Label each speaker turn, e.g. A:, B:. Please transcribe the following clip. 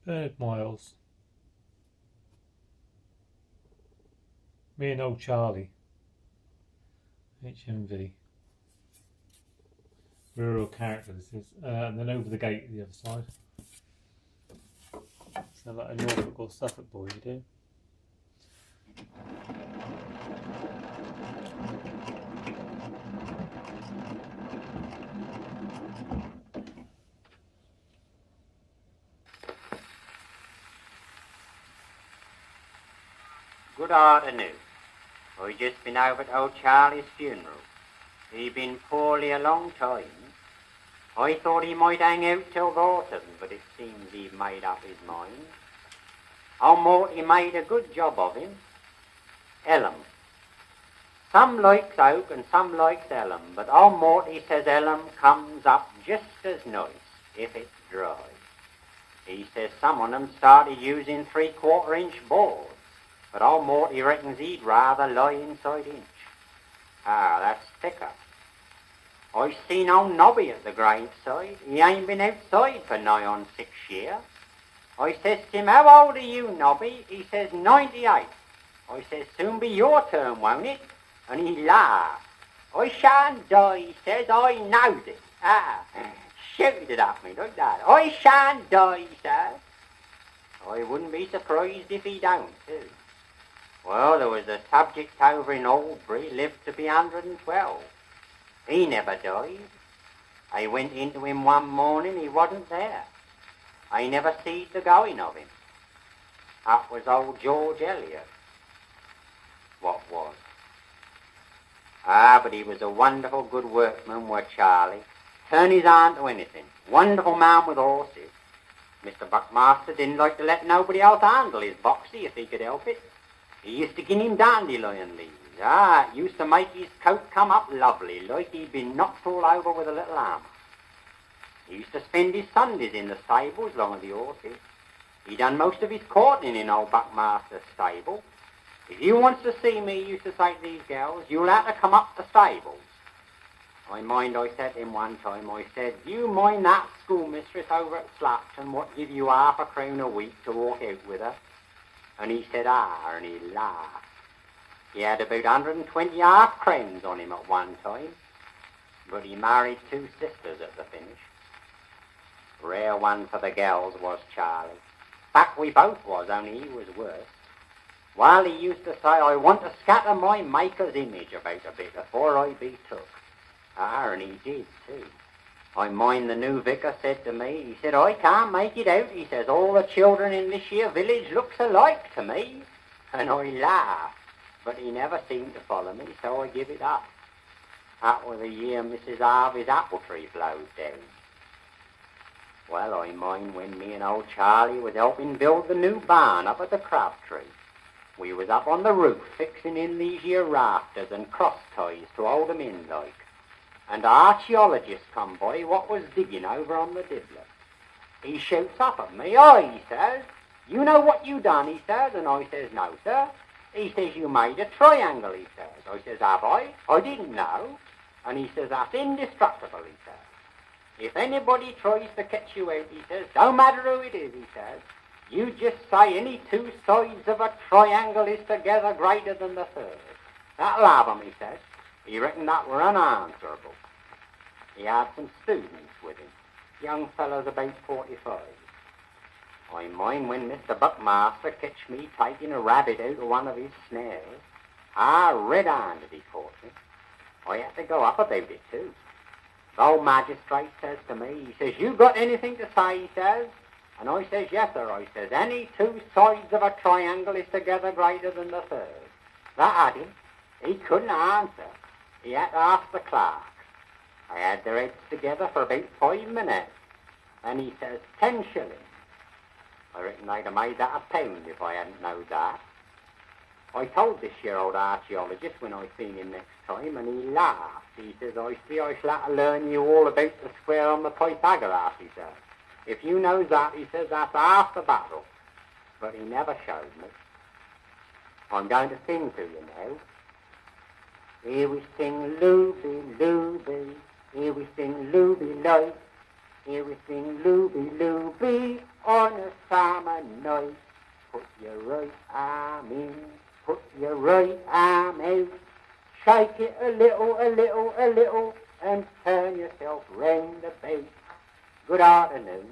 A: Bernard Miles, me and old Charlie, HMV. Rural character this is. And then over the gate the other side. Sound like a Norfolk or Suffolk boy, you do?
B: Good afternoon. I just been over to old Charlie's funeral. He been poorly a long time. I thought he might hang out till the autumn, but it seems he made up his mind. Old Morty made a good job of him. Ellum. Some likes oak and some likes ellum, but old Morty says ellum comes up just as nice if it's dry. He says some of them started using 3/4-inch boards, but old Morty reckons he'd rather lie inside inch. Ah, that's thicker. I seen old Nobby at the graveside. He ain't been outside for nigh on 6 year. I says to him, how old are you, Nobby? He says, 98. I says, soon be your turn, won't it? And he laughed. I shan't die, he says, I knowed it. Ah, shouted at me like that. I shan't die, he says. I wouldn't be surprised if he don't, too. Well, there was a subject over in Albury, lived to be 112. He never died. I went into him one morning, he wasn't there. I never seed the going of him. That was old George Eliot. What was? Ah, but he was a wonderful good workman, were Charlie. Turn his hand to anything. Wonderful man with horses. Mr. Buckmaster didn't like to let nobody else handle his boxy if he could help it. He used to give him dandelion leaves. Ah, it used to make his coat come up lovely, like he'd been knocked all over with a little hammer. He used to spend his Sundays in the stables along with the horses. He done most of his courting in old Buckmaster's stable. If you wants to see me, he used to say to these girls, you'll have to come up the stables. I said to him one time, I said, you mind that schoolmistress over at Slapton what give you £0.50 a week to walk out with her? And he said, ah, and he laughed. He had about 120 half-crowns on him at one time, but he married 2 sisters at the finish. Rare one for the girls was Charlie. In fact, we both was, only he was worse. While he used to say, I want to scatter my maker's image about a bit before I be took. Ah, and he did too. I mind the new vicar said to me, he said, I can't make it out. He says, all the children in this here village looks alike to me. And I laughed, but he never seemed to follow me, so I give it up. That was the year Mrs. Harvey's apple tree blowed down. Well, I mind when me and old Charlie was helping build the new barn up at the Crabtree. We was up on the roof fixing in these here rafters and cross ties to hold 'em in like. And the archaeologist come by what was digging over on the dibbler. He shoots up at me, oh, he says, you know what you done, he says, and I says, no, sir. He says, you made a triangle, he says. I says, have I? I didn't know. And he says, that's indestructible, he says. If anybody tries to catch you out, he says, don't matter who it is, he says, you just say any 2 sides of a triangle is together greater than the third. That'll have 'em, he says. He reckoned that were unanswerable. He had some students with him, young fellows about 45. I mind when Mr. Buckmaster catched me taking a rabbit out of one of his snares. Ah, red-handed he caught me. I had to go up about it too. The old magistrate says to me, he says, you got anything to say, he says? And I says, yes, sir. I says, any 2 sides of a triangle is together greater than the third. That had him. He couldn't answer. He had to ask the clerk. I had their heads together for about 5 minutes. And he says, 10 shillings. I reckon I'd have made that £1 if I hadn't known that. I told this year old archaeologist when I seen him next time, and he laughed. He says, I see I shall have to learn you all about the square on the Pythagoras, he says. If you knows that, he says, that's half the battle. But he never showed me. I'm going to sing to you now. Here we sing Looby, Looby, here we sing Looby Light. Everything looby-looby on a summer night. Put your right arm in, put your right arm out. Shake it a little, a little, a little, and turn yourself round about. Good afternoon.